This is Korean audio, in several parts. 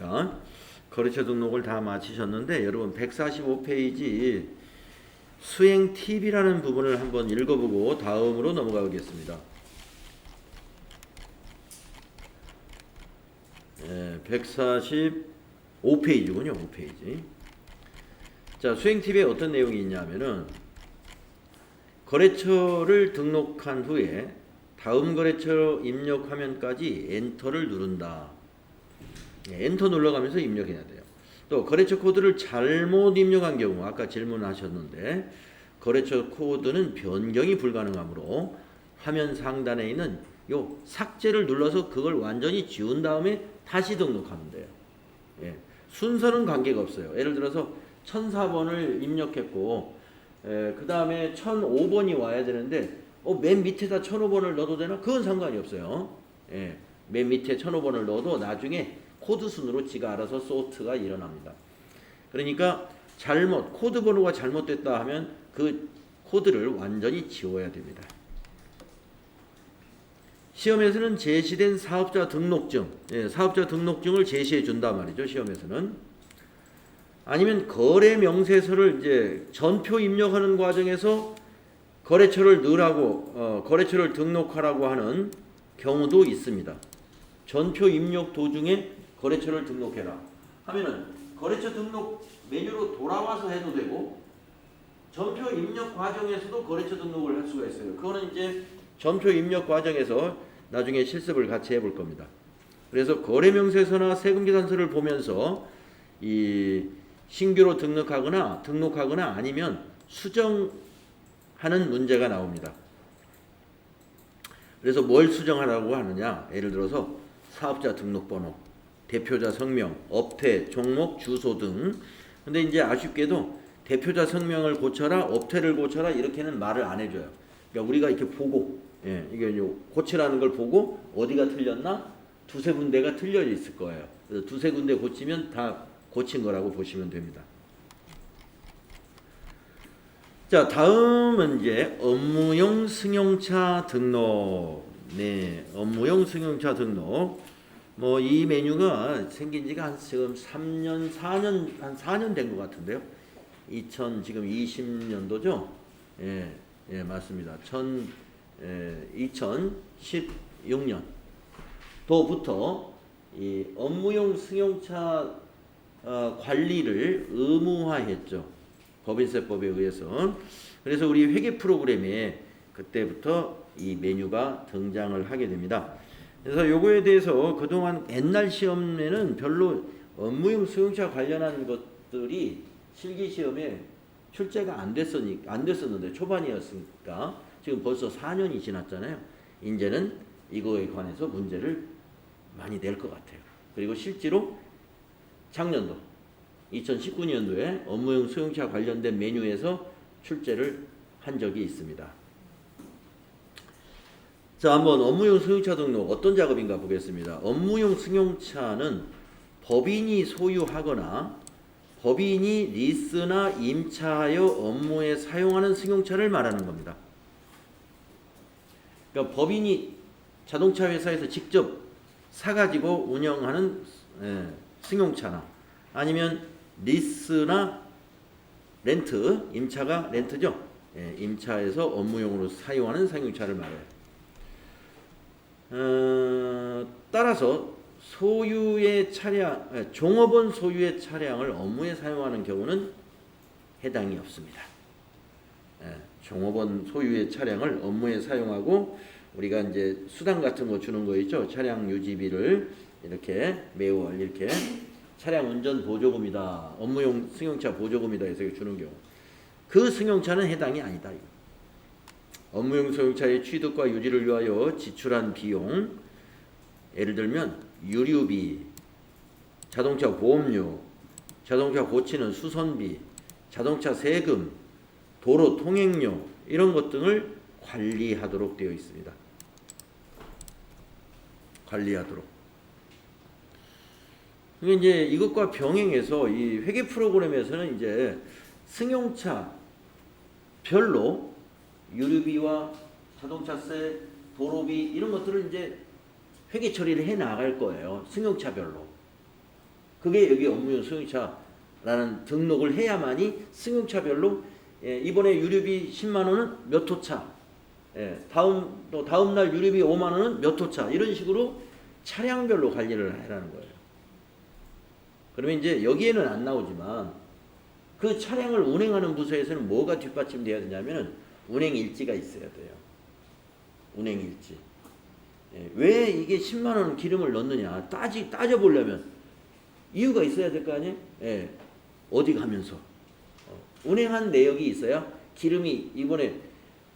자, 거래처 등록을 다 마치셨는데 여러분 145페이지 수행 팁이라는 부분을 한번 읽어보고 다음으로 넘어가겠습니다. 145페이지군요. 5페이지. 자, 수행 팁에 어떤 내용이 있냐면은 거래처를 등록한 후에 다음 거래처 입력 화면까지 엔터를 누른다. 엔터 눌러가면서 입력해야 돼요. 또 거래처 코드를 잘못 입력한 경우 아까 질문하셨는데 거래처 코드는 변경이 불가능하므로 화면 상단에 있는 요 삭제를 눌러서 그걸 완전히 지운 다음에 다시 등록하면 돼요. 예, 순서는 관계가 없어요. 예를 들어서 1004번을 입력했고 그 다음에 1005번이 와야 되는데 맨 밑에다 1005번을 넣어도 되나? 그건 상관이 없어요. 예, 맨 밑에 1005번을 넣어도 나중에 코드 순으로 지가 알아서 소트가 일어납니다. 그러니까 코드 번호가 잘못됐다 하면 그 코드를 완전히 지워야 됩니다. 시험에서는 제시된 사업자 등록증, 사업자 등록증을 제시해 준단 말이죠. 시험에서는. 아니면 거래 명세서를 이제 전표 입력하는 과정에서 거래처를 넣으라고, 거래처를 등록하라고 하는 경우도 있습니다. 전표 입력 도중에 거래처를 등록해라 하면은 거래처 등록 메뉴로 돌아와서 해도 되고 전표 입력 과정에서도 거래처 등록을 할 수가 있어요. 그거는 이제 전표 입력 과정에서 나중에 실습을 같이 해볼 겁니다. 그래서 거래명세서나 세금계산서를 보면서 이 신규로 등록하거나 아니면 수정하는 문제가 나옵니다. 그래서 뭘 수정하라고 하느냐? 예를 들어서 사업자 등록번호, 대표자 성명, 업태, 종목, 주소 등. 근데 이제 아쉽게도 대표자 성명을 고쳐라, 업태를 고쳐라 이렇게는 말을 안 해줘요. 그러니까 우리가 이렇게 보고, 이게 고치라는 걸 보고 어디가 틀렸나? 두세 군데가 틀려 있을 거예요. 그래서 두세 군데 고치면 다 고친 거라고 보시면 됩니다. 자, 다음은 이제 업무용 승용차 등록. 네, 업무용 승용차 등록. 뭐 이 메뉴가 생긴 지가 한 지금 3년, 4년, 한 4년 된 것 같은데요. 지금 20년도죠? 예, 맞습니다. 2016년도부터 이 업무용 승용차 관리를 의무화했죠. 법인세법에 의해서. 그래서 우리 회계 프로그램에 그때부터 이 메뉴가 등장을 하게 됩니다. 그래서 요거에 대해서 그동안 옛날 시험에는 별로 업무용 승용차 관련한 것들이 실기시험에 출제가 안 됐었는데 초반이었으니까 지금 벌써 4년이 지났잖아요. 이제는 이거에 관해서 문제를 많이 낼 것 같아요. 그리고 실제로 작년도 2019년도에 업무용 승용차 관련된 메뉴에서 출제를 한 적이 있습니다. 자, 한번 업무용 승용차 등록 어떤 작업인가 보겠습니다. 업무용 승용차는 법인이 소유하거나 법인이 리스나 임차하여 업무에 사용하는 승용차를 말하는 겁니다. 그러니까 법인이 자동차 회사에서 직접 사가지고 운영하는 승용차나 아니면 리스나 렌트, 임차가 렌트죠. 임차에서 업무용으로 사용하는 승용차를 말해요. 따라서 소유의 차량, 종업원 소유의 차량을 업무에 사용하는 경우는 해당이 없습니다. 종업원 소유의 차량을 업무에 사용하고 우리가 이제 수당 같은 거 주는 거 있죠. 차량 유지비를 이렇게 매월 이렇게 차량 운전 보조금이다, 업무용 승용차 보조금이다 해서 주는 경우 그 승용차는 해당이 아니다. 업무용 승용차의 취득과 유지를 위하여 지출한 비용, 예를 들면 유류비, 자동차 보험료, 자동차 고치는 수선비, 자동차 세금, 도로 통행료 이런 것 등을 관리하도록 되어 있습니다. 관리하도록. 이제 이것과 병행해서 이 회계 프로그램에서는 이제 승용차 별로 유류비와 자동차세, 도로비 이런 것들을 이제 회계 처리를 해 나갈 거예요. 승용차별로. 그게 여기 업무용 승용차라는 등록을 해야만이 승용차별로 이번에 유류비 10만 원은 몇 호차, 다음 날 유류비 5만 원은 몇 호차, 이런 식으로 차량별로 관리를 하라는 거예요. 그러면 이제 여기에는 안 나오지만 그 차량을 운행하는 부서에서는 뭐가 뒷받침돼야 되냐면 운행 일지가 있어야 돼요. 운행 일지. 왜 이게 10만 원 기름을 넣느냐 따져보려면 이유가 있어야 될 거 아니에요? 어디 가면서 운행한 내역이 있어야 기름이 이번에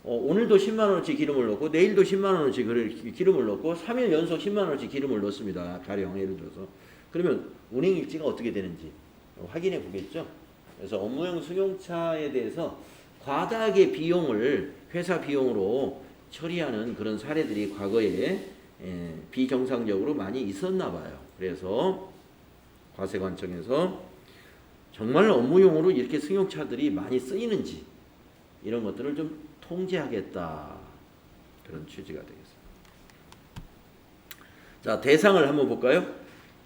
오늘도 10만 원어치 기름을 넣고 내일도 10만 원어치 기름을 넣고 3일 연속 10만 원어치 기름을 넣습니다. 가령 예를 들어서. 그러면 운행 일지가 어떻게 되는지 확인해 보겠죠. 그래서 업무용 승용차에 대해서 과다하게 비용을 회사 비용으로 처리하는 그런 사례들이 과거에 비정상적으로 많이 있었나 봐요. 그래서 과세관청에서 정말 업무용으로 이렇게 승용차들이 많이 쓰이는지 이런 것들을 좀 통제하겠다, 그런 취지가 되겠습니다. 자, 대상을 한번 볼까요?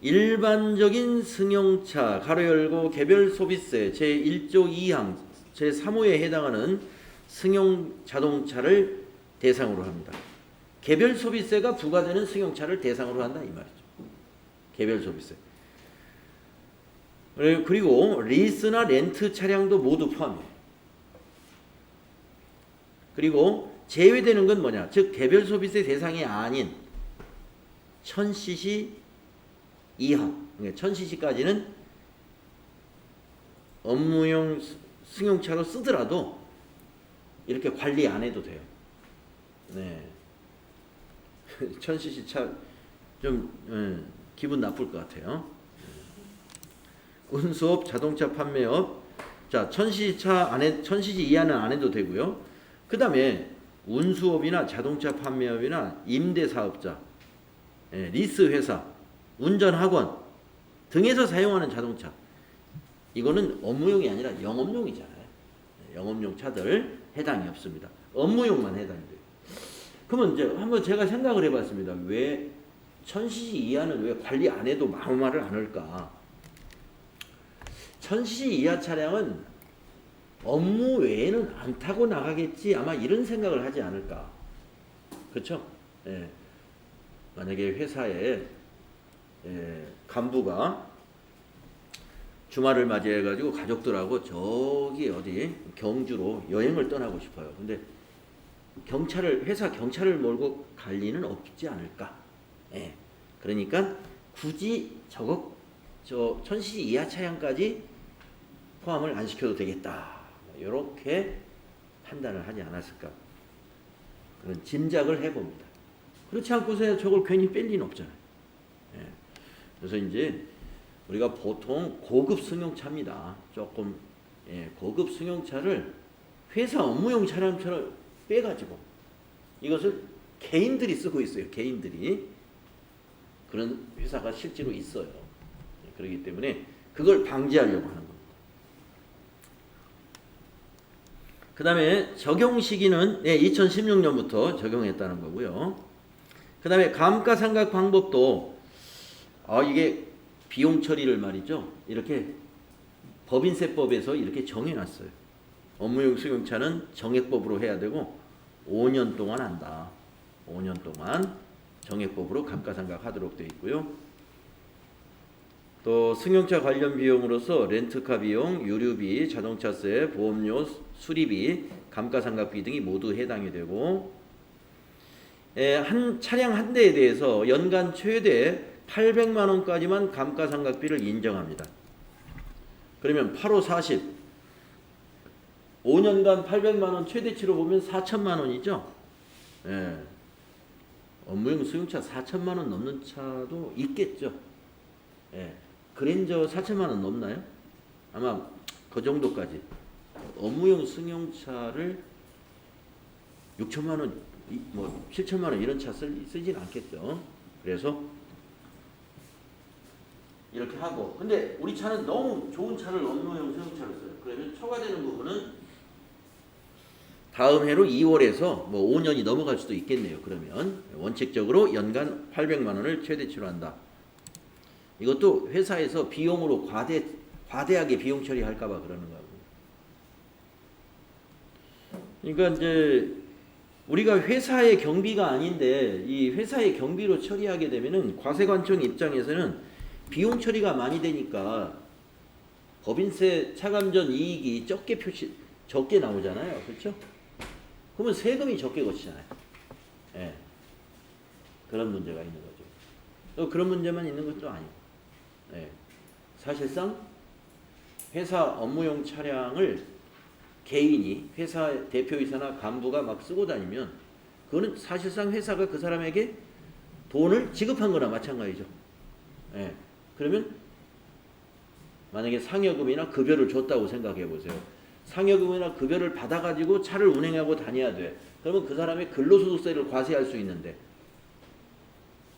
일반적인 승용차 가로 열고 개별 소비세 제1조 2항 제3호에 해당하는 승용 자동차를 대상으로 합니다. 개별 소비세가 부과되는 승용차를 대상으로 한다 이 말이죠. 개별 소비세. 그리고 리스나 렌트 차량도 모두 포함해요. 그리고 제외되는 건 뭐냐? 즉 개별 소비세 대상이 아닌 1000cc 이하, 1000cc까지는 업무용 승용차로 쓰더라도 이렇게 관리 안 해도 돼요. 네. 1000cc 차 좀 기분 나쁠 것 같아요. 운수업, 자동차 판매업. 자, 1000cc 차 안에 1000cc 이하는 안 해도 되고요. 그다음에 운수업이나 자동차 판매업이나 임대 사업자, 리스 회사, 운전 학원 등에서 사용하는 자동차. 이거는 업무용이 아니라 영업용이잖아요. 영업용 차들 해당이 없습니다. 업무용만 해당이 돼요. 그러면 이제 한번 제가 생각을 해봤습니다. 왜 1000cc 이하는 왜 관리 안 해도 아무 말을 안 할까? 1000cc 이하 차량은 업무 외에는 안 타고 나가겠지, 아마 이런 생각을 하지 않을까. 그렇죠? 만약에 회사에 간부가 주말을 맞이해가지고 가족들하고 저기 어디 경주로 여행을 떠나고 싶어요. 근데 회사 경찰을 몰고 갈 리는 없지 않을까. 그러니까 굳이 저 1000cc 이하 차량까지 포함을 안 시켜도 되겠다. 이렇게 판단을 하지 않았을까. 그런 짐작을 해봅니다. 그렇지 않고서 저걸 괜히 뺄 리는 없잖아요. 그래서 이제 우리가 보통 고급 승용차입니다. 조금 고급 승용차를 회사 업무용 차량처럼 빼가지고 이것을 개인들이 쓰고 있어요. 개인들이. 그런 회사가 실제로 있어요. 그렇기 때문에 그걸 방지하려고 하는 겁니다. 그 다음에 적용 시기는 2016년부터 적용했다는 거고요. 그 다음에 감가상각 방법도 이게 비용 처리를 말이죠. 이렇게 법인세법에서 이렇게 정해놨어요. 업무용 승용차는 정액법으로 해야 되고 5년 동안 한다. 5년 동안 정액법으로 감가상각 하도록 되어 있고요. 또 승용차 관련 비용으로서 렌트카 비용, 유류비, 자동차세, 보험료, 수리비, 감가상각비 등이 모두 해당이 되고 한 차량 한 대에 대해서 연간 최대 800만 원까지만 감가상각비를 인정합니다. 그러면 8호 40 5년간 800만 원 최대치로 보면 4천만 원이죠. 업무용 승용차 4천만 원 넘는 차도 있겠죠. 그랜저 4천만 원 넘나요? 아마 그 정도까지. 업무용 승용차를 6천만 원, 7천만 원 이런 차 쓰진 않겠죠. 그래서 이렇게 하고. 근데 우리 차는 너무 좋은 차를 업무용 승용차를 써요. 그러면 초과되는 부분은 다음 해로 2월에서 5년이 넘어갈 수도 있겠네요. 그러면 원칙적으로 연간 800만 원을 최대치로 한다. 이것도 회사에서 비용으로 과대하게 비용 처리할까봐 그러는 거고. 그러니까 이제 우리가 회사의 경비가 아닌데 이 회사의 경비로 처리하게 되면은 과세관청 입장에서는 비용 처리가 많이 되니까 법인세 차감전 이익이 적게 나오잖아요. 그렇죠? 그러면 세금이 적게 거치잖아요. 예. 그런 문제가 있는 거죠. 또 그런 문제만 있는 것도 아니고. 예. 사실상 회사 업무용 차량을 개인이 회사 대표이사나 간부가 막 쓰고 다니면 그거는 사실상 회사가 그 사람에게 돈을 지급한 거나 마찬가지죠. 예. 그러면 만약에 상여금이나 급여를 줬다고 생각해 보세요. 상여금이나 급여를 받아가지고 차를 운행하고 다녀야 돼. 그러면 그 사람의 근로소득세를 과세할 수 있는데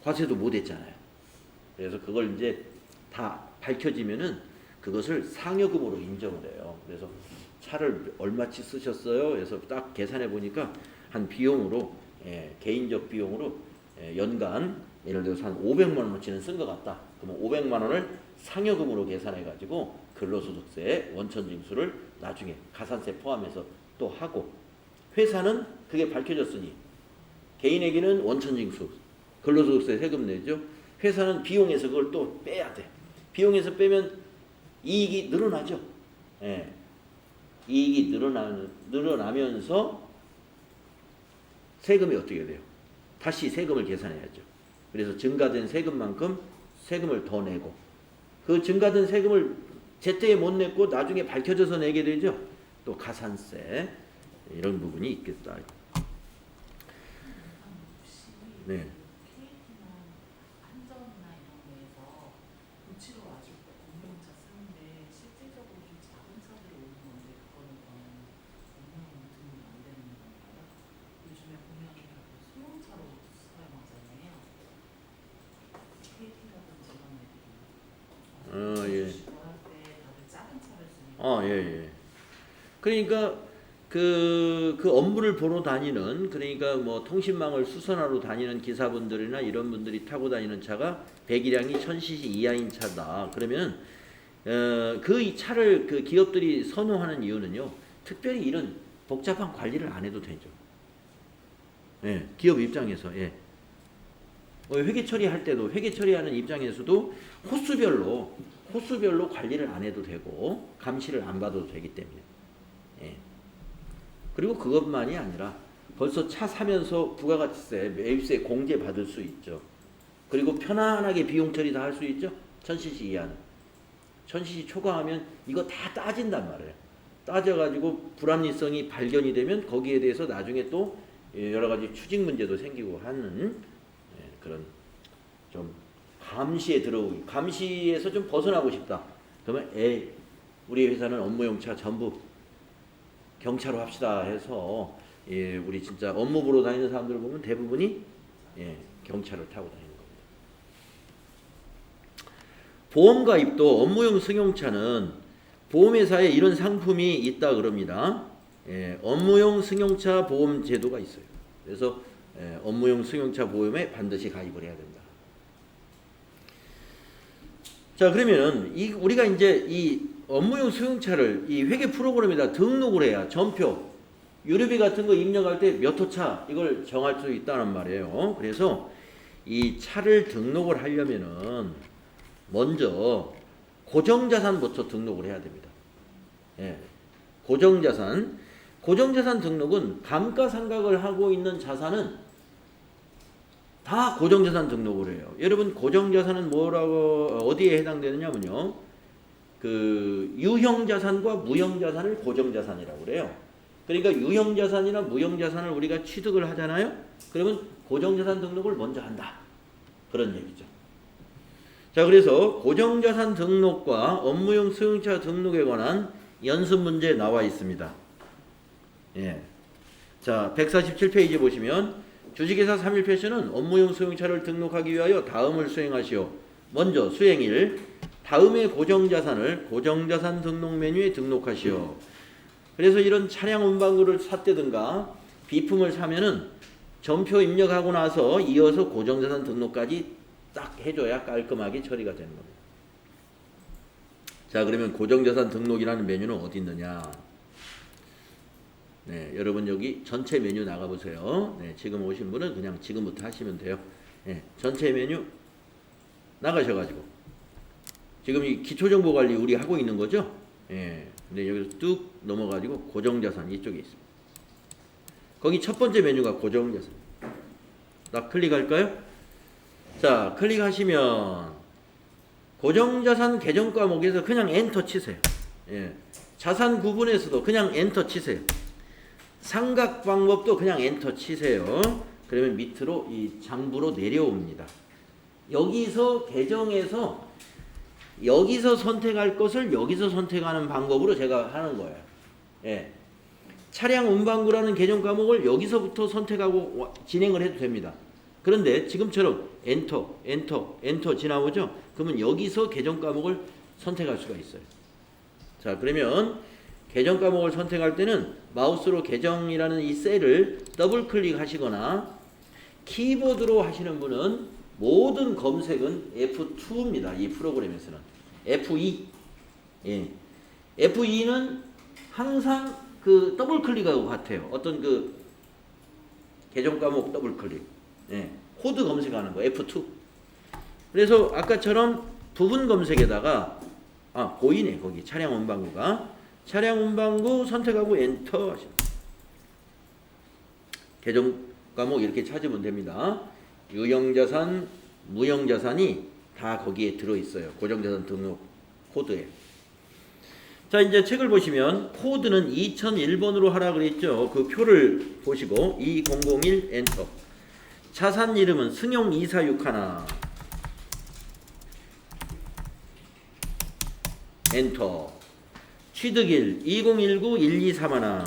과세도 못했잖아요. 그래서 그걸 이제 다 밝혀지면은 그것을 상여금으로 인정을 해요. 그래서 차를 얼마치 쓰셨어요? 그래서 딱 계산해 보니까 한 비용으로 개인적 비용으로 연간 예를 들어서 한 500만 원어치는 쓴 것 같다. 그러면 500만 원을 상여금으로 계산해 가지고 근로소득세 원천징수를 나중에 가산세 포함해서 또 하고 회사는 그게 밝혀졌으니 개인에게는 원천징수 근로소득세 세금 내죠. 회사는 비용에서 그걸 또 빼야 돼. 비용에서 빼면 이익이 늘어나죠. 예. 이익이 늘어나면서 세금이 어떻게 돼요? 다시 세금을 계산해야죠. 그래서 증가된 세금만큼 세금을 더 내고 그 증가된 세금을 제때에 못 냈고 나중에 밝혀져서 내게 되죠. 또 가산세 이런 부분이 있겠다. 네. 예. 그러니까 그 업무를 보러 다니는 그러니까 뭐 통신망을 수선하러 다니는 기사분들이나 이런 분들이 타고 다니는 차가 배기량이 1000cc 이하인 차다. 그러면 그 차를 그 기업들이 선호하는 이유는요. 특별히 이런 복잡한 관리를 안 해도 되죠. 예, 기업 입장에서 회계 처리할 때도 회계 처리하는 입장에서도 호수별로 관리를 안 해도 되고 감시를 안 받아도 되기 때문에 그리고 그것만이 아니라 벌써 차 사면서 부가가치세 매입세 공제 받을 수 있죠. 그리고 편안하게 비용 처리 다 할 수 있죠. 1000cc 이하는 1000cc 초과하면 이거 다 따진단 말이에요. 따져가지고 불합리성이 발견이 되면 거기에 대해서 나중에 또 여러 가지 추징 문제도 생기고 하는 그런 좀 감시에서 좀 벗어나고 싶다. 그러면 우리 회사는 업무용 차 전부 경차로 합시다 해서 우리 진짜 업무 보러 다니는 사람들 보면 대부분이 경차를 타고 다니는 겁니다. 보험 가입도 업무용 승용차는 보험회사에 이런 상품이 있다 그럽니다. 업무용 승용차 보험 제도가 있어요. 그래서 업무용 승용차 보험에 반드시 가입을 해야 된다. 자, 그러면은 우리가 이제 이 업무용 승용차를 이 회계 프로그램에다 등록을 해야 전표, 유류비 같은 거 입력할 때 몇 호차 이걸 정할 수 있다는 말이에요. 그래서 이 차를 등록을 하려면은 먼저 고정자산부터 등록을 해야 됩니다. 고정자산 등록은 감가상각을 하고 있는 자산은 다 고정자산 등록을 해요. 여러분 고정자산은 어디에 해당되느냐면요. 그 유형자산과 무형자산을 고정자산이라고 그래요. 그러니까 유형자산이나 무형자산을 우리가 취득을 하잖아요. 그러면 고정자산 등록을 먼저 한다. 그런 얘기죠. 자, 그래서 고정자산 등록과 업무용 승용차 등록에 관한 연습 문제 나와 있습니다. 자, 147페이지 보시면 주식회사 3일 패션은 업무용 승용차를 등록하기 위하여 다음을 수행하시오. 먼저 수행 1. 다음의 고정자산을 고정자산 등록 메뉴에 등록하시오. 그래서 이런 차량 운반구를 샀다든가 비품을 사면은 전표 입력하고 나서 이어서 고정자산 등록까지 딱 해줘야 깔끔하게 처리가 되는 겁니다. 자, 그러면 고정자산 등록이라는 메뉴는 어디 있느냐? 네, 여러분 여기 전체 메뉴 나가보세요. 네, 지금 오신 분은 그냥 지금부터 하시면 돼요. 네, 전체 메뉴 나가셔가지고 지금 이 기초정보관리 우리 하고 있는 거죠? 예. 근데 여기서 뚝 넘어가지고 고정자산 이쪽에 있습니다. 거기 첫 번째 메뉴가 고정자산. 딱 클릭할까요? 자, 클릭하시면 고정자산 계정 과목에서 그냥 엔터 치세요. 예. 자산 구분에서도 그냥 엔터 치세요. 상각 방법도 그냥 엔터 치세요. 그러면 밑으로 이 장부로 내려옵니다. 여기서 계정에서 여기서 선택할 것을 여기서 선택하는 방법으로 제가 하는 거예요. 예. 차량 운반구라는 계정 과목을 여기서부터 선택하고 진행을 해도 됩니다. 그런데 지금처럼 엔터, 엔터, 엔터 지나오죠? 그러면 여기서 계정 과목을 선택할 수가 있어요. 자, 그러면 계정 과목을 선택할 때는 마우스로 계정이라는 이 셀을 더블 클릭하시거나 키보드로 하시는 분은 모든 검색은 F2입니다. 이 프로그램에서는 F2. 예. F2는 항상 그 더블 클릭하고 같아요. 어떤 그 계정 과목 더블 클릭. 예. 코드 검색하는 거 F2. 그래서 아까처럼 부분 검색에다가 보이네. 거기 차량 운반구가 차량 운반구 선택하고 엔터 하십니다. 계정 과목 이렇게 찾으면 됩니다. 유형자산, 무형자산이 다 거기에 들어있어요. 고정자산 등록 코드에. 자, 이제 책을 보시면 코드는 2001번으로 하라 그랬죠. 그 표를 보시고 2001 엔터. 자산 이름은 승용 2461 엔터. 취득일 2019 1231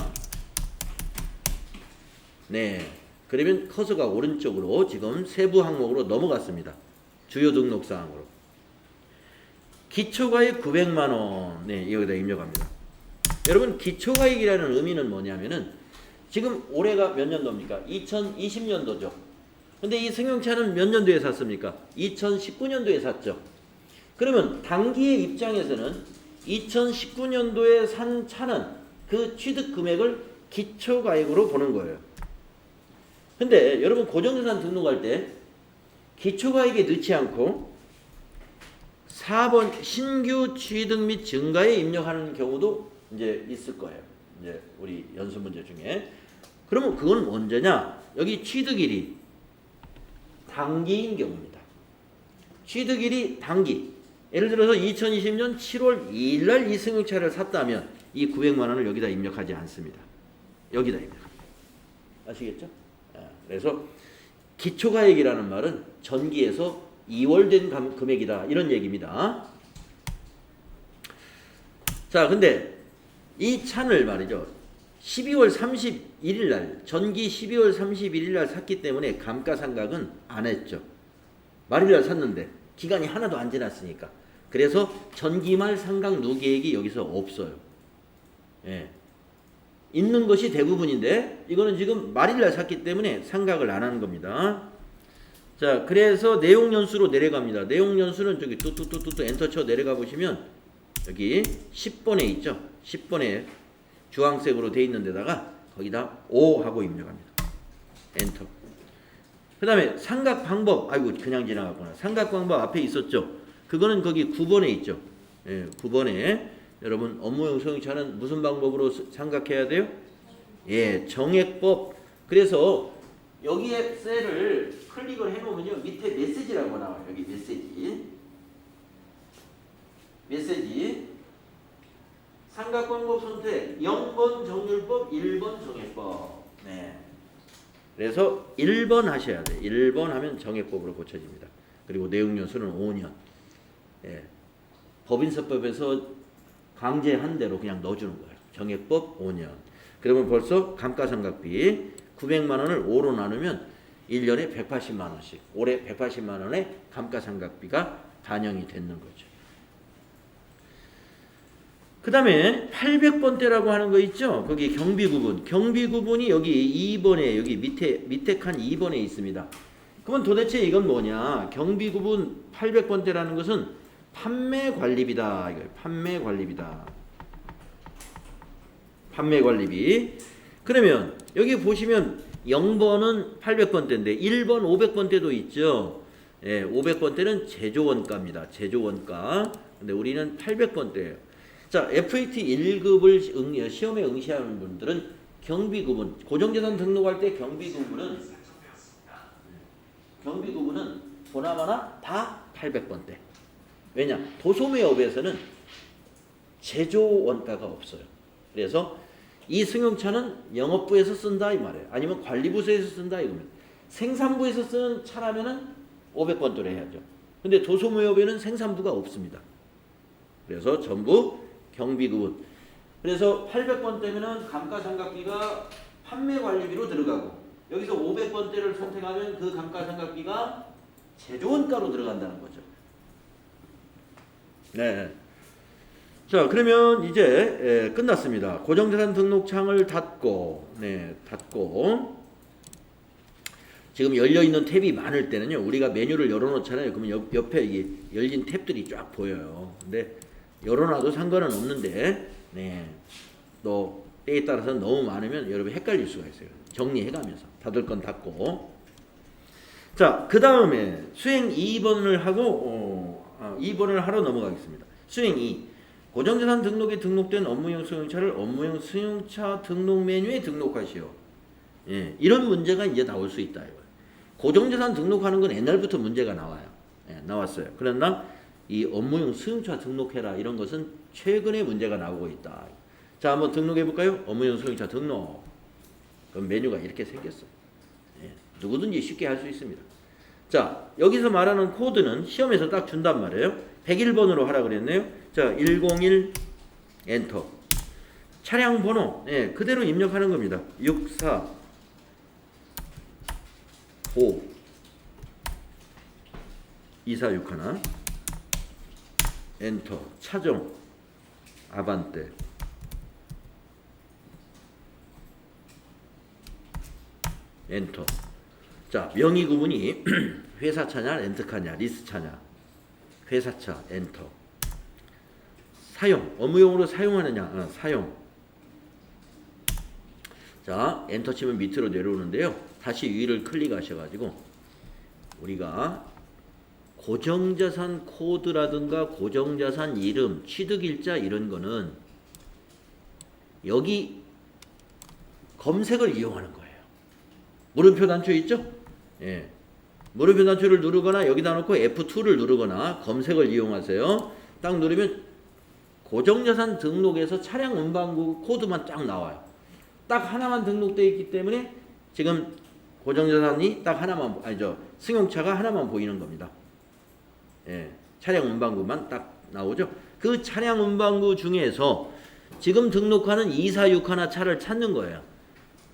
네. 그러면 커서가 오른쪽으로 지금 세부 항목으로 넘어갔습니다. 주요 등록사항으로. 기초가액 900만원. 네, 여기다 입력합니다. 여러분, 기초가액이라는 의미는 뭐냐면은 지금 올해가 몇 년도입니까? 2020년도죠. 근데 이 승용차는 몇 년도에 샀습니까? 2019년도에 샀죠. 그러면 단기의 입장에서는 2019년도에 산 차는 그 취득 금액을 기초가액으로 보는 거예요. 근데 여러분 고정자산 등록할 때 기초가액에 넣지 않고 4번 신규 취득 및 증가에 입력하는 경우도 이제 있을 거예요. 이제 우리 연습 문제 중에. 그러면 그건 언제냐? 여기 취득일이 단기인 경우입니다. 취득일이 단기. 예를 들어서 2020년 7월 2일 날 이 승용차를 샀다면 이 900만 원을 여기다 입력하지 않습니다. 여기다 입력합니다. 아시겠죠? 그래서 기초가액이라는 말은 전기에서 이월된 금액이다 이런 얘기입니다. 자, 근데 이 차를 말이죠. 12월 31일 날 전기 12월 31일 날 샀기 때문에 감가상각은 안 했죠. 말일 날 샀는데 기간이 하나도 안 지났으니까. 그래서 전기말 상각 누계액이 여기서 없어요. 예. 있는 것이 대부분인데 이거는 지금 말일날 샀기 때문에 상각을 안 하는 겁니다. 자, 그래서 내용 연수로 내려갑니다. 내용 연수는 저기 뚜뚜뚜뚜 엔터 쳐 내려가 보시면 여기 10번에 있죠. 10번에 주황색으로 돼 있는 데다가 거기다 5 하고 입력합니다. 엔터. 그 다음에 상각 방법. 아이고 그냥 지나갔구나. 상각 방법 앞에 있었죠. 그거는 거기 9번에 있죠. 예, 9번에 여러분 업무용 승용차는 무슨 방법으로 상각해야 돼요? 예, 정액법. 그래서 여기에 셀을 클릭을 해놓으면요 밑에 메시지라고 나와요. 여기 메시지 상각 방법 선택 0번 정률법 1번 정액법. 네. 그래서 1번 하셔야 돼요. 1번 하면 정액법으로 고쳐집니다. 그리고 내용 연수는 5년. 예. 법인세법에서 강제한 대로 그냥 넣어주는 거예요. 정액법 5년. 그러면 벌써 감가상각비 900만 원을 5로 나누면 1년에 180만 원씩. 올해 180만 원의 감가상각비가 반영이 되는 거죠. 그 다음에 800번대라고 하는 거 있죠? 거기 경비구분. 경비구분이 여기 2번에 여기 밑에 칸 2번에 있습니다. 그러면 도대체 이건 뭐냐? 경비구분 800번대라는 것은 판매관리비다. 이거예요. 판매관리비다. 판매관리비. 그러면 여기 보시면 0번은 800번대인데 1번 500번대도 있죠. 예, 500번대는 제조원가입니다. 제조원가. 근데 우리는 800번대예요. 자, FAT 1급을 시험에 응시하는 분들은 경비구분, 고정재산 등록할 때 경비구분은 보나마나 다 800번대. 왜냐? 도소매업에서는 제조원가가 없어요. 그래서 이 승용차는 영업부에서 쓴다 이 말이에요. 아니면 관리부서에서 쓴다 이거면. 생산부에서 쓰는 차라면은 500번대로 해야죠. 근데 도소매업에는 생산부가 없습니다. 그래서 전부 경비구분. 그래서 800번대면은 감가상각비가 판매관리비로 들어가고 여기서 500번대를 선택하면 그 감가상각비가 제조원가로 들어간다는 거죠. 네. 자, 그러면 이제 끝났습니다. 고정자산 등록창을 닫고, 지금 열려 있는 탭이 많을 때는요, 우리가 메뉴를 열어놓잖아요. 그러면 옆에 이게 열린 탭들이 쫙 보여요. 근데 열어놔도 상관은 없는데, 또 때에 따라서 너무 많으면 여러분 헷갈릴 수가 있어요. 정리해가면서 닫을 건 닫고. 자, 그 다음에 수행 2번을 하고 2번을 하러 넘어가겠습니다. 수행 2. 고정자산 등록에 등록된 업무용 승용차를 업무용 승용차 등록 메뉴에 등록하시오. 예, 이런 문제가 이제 나올 수 있다. 이거예요. 고정자산 등록하는 건 옛날부터 문제가 나와요. 예, 나왔어요. 그러나 이 업무용 승용차 등록해라 이런 것은 최근에 문제가 나오고 있다. 자, 한번 등록해 볼까요? 업무용 승용차 등록. 그럼 메뉴가 이렇게 생겼어요. 예, 누구든지 쉽게 할 수 있습니다. 자, 여기서 말하는 코드는 시험에서 딱 준단 말이에요. 101번으로 하라 그랬네요. 자, 101 엔터. 차량 번호 그대로 입력하는 겁니다. 64 5 2461 엔터. 차종 아반떼. 엔터. 자, 명의 구분이 회사차냐 렌트카냐 리스차냐. 회사차 엔터. 사용 업무용으로 사용하느냐 사용. 자, 엔터 치면 밑으로 내려오는데요. 다시 위를 클릭하셔가지고 우리가 고정자산 코드라든가 고정자산 이름, 취득일자 이런 거는 여기 검색을 이용하는 거예요. 물음표 단추 있죠? 예. 물음표 단추를 누르거나 여기다 놓고 F2를 누르거나 검색을 이용하세요. 딱 누르면 고정자산 등록에서 차량 운반구 코드만 쫙 나와요. 딱 하나만 등록되어 있기 때문에 지금 고정자산이 딱 하나만, 승용차가 하나만 보이는 겁니다. 예, 차량 운반구만 딱 나오죠. 그 차량 운반구 중에서 지금 등록하는 246 차를 찾는 거예요.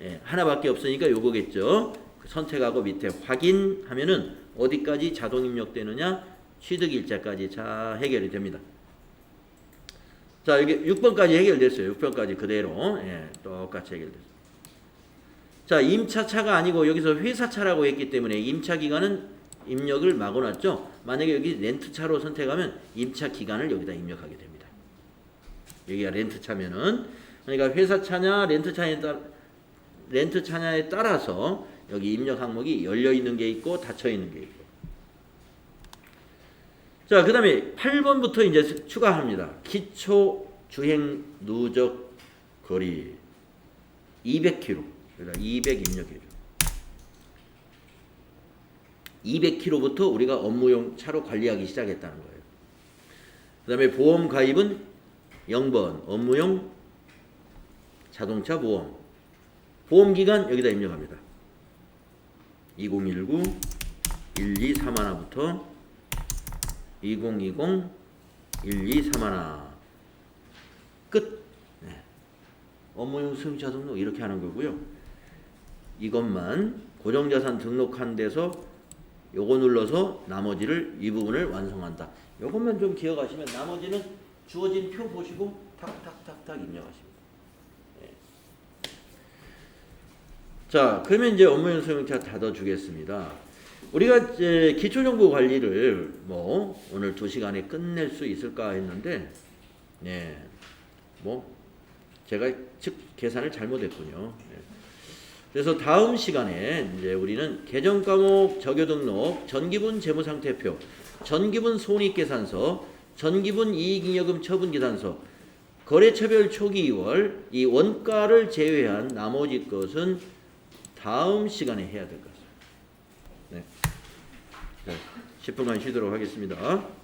예, 하나밖에 없으니까 요거겠죠. 선택하고 밑에 확인하면은 어디까지 자동 입력되느냐, 취득일자까지 자 해결이 됩니다. 자, 여기 6번까지 해결됐어요. 6번까지 그대로 똑같이 해결됐어요. 자, 임차차가 아니고 여기서 회사차라고 했기 때문에 임차 기간은 입력을 막아놨죠. 만약에 여기 렌트차로 선택하면 임차 기간을 여기다 입력하게 됩니다. 여기가 렌트차면은 그러니까 회사차냐 렌트차냐에 따라서 여기 입력 항목이 열려 있는 게 있고 닫혀 있는 게 있고. 자, 그 다음에 8번부터 이제 추가합니다. 기초 주행 누적 거리 200km. 그러니까 200 입력해줘. 200km부터 우리가 업무용 차로 관리하기 시작했다는 거예요. 그 다음에 보험 가입은 0번 업무용 자동차 보험. 보험 기간 여기다 입력합니다. 2019 123하나부터 2020 123하나 끝. 업무용 승용차 등록 이렇게 하는 거고요. 이것만 고정자산 등록한 데서 요거 눌러서 나머지를 이 부분을 완성한다. 요것만 좀 기억하시면 나머지는 주어진 표 보시고 탁탁탁탁 입력하십니다. 자, 그러면 이제 업무용 승용차 닫아주겠습니다. 우리가 이제 기초정보 관리를 뭐 오늘 2시간에 끝낼 수 있을까 했는데, 네, 뭐 제가 즉 계산을 잘못했군요. 네. 그래서 다음 시간에 이제 우리는 개정 과목 적요 등록, 전기분 재무상태표, 전기분 손익계산서, 전기분 이익잉여금 처분계산서, 거래처별 초기 2월 이 원가를 제외한 나머지 것은 다음 시간에 해야 될 것 같습니다. 네. 10분간 쉬도록 하겠습니다.